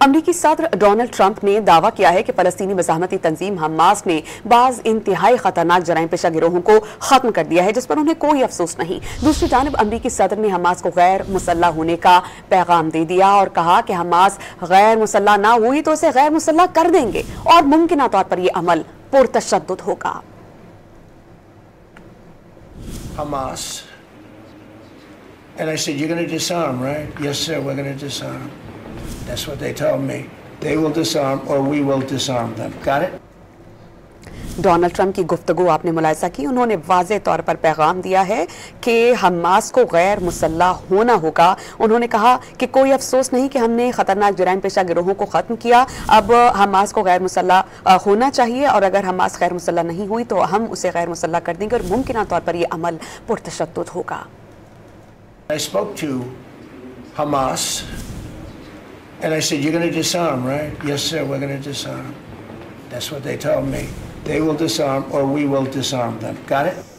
امریکی صدر Donald Trump نے دعویٰ کیا ہے کہ فلسطینی مزاحمتی تنظیم حماس نے بعض انتہائی خطرناک جرائم پیشہ گروہوں کو ختم کر دیا ہے جس پر انہیں کوئی افسوس نہیں۔ دوسری جانب امریکی صدر نے حماس کو غیر مسلح ہونے کا پیغام دے دیا اور کہا کہ حماس غیر مسلح نہ ہوئی تو اسے غیر مسلح کر دیں گے اور ممکنہ طور پر یہ عمل پرتشدد ہوگا۔ Hamas. And I said, you're going to disarm, right? Yes, sir, we're going to disarm. That's what they told me. They will disarm or we will disarm them. Got it? Donald Trump کی گفتگو آپ نے ملاحظہ کی، انہوں نے واضح طور پر پیغام دیا ہے کہ حماس کو غیر مسلح ہونا ہوگا۔ انہوں نے کہا کہ کوئی افسوس نہیں کہ ہم نے خطرناک جرائم پیشہ گروہوں کو ختم کیا، اب حماس کو غیر مسلح ہونا چاہیے اور اگر حماس غیر مسلح نہیں ہوئی تو ہم اسے غیر مسلح کر دیں گے اور ممکنہ طور پر یہ عمل پرتشدد ہوگا۔ I spoke to Hamas and I said, you're going to disarm, right? Yes, sir, we're going to disarm. That's what they told me. They will disarm or we will disarm them. Got it?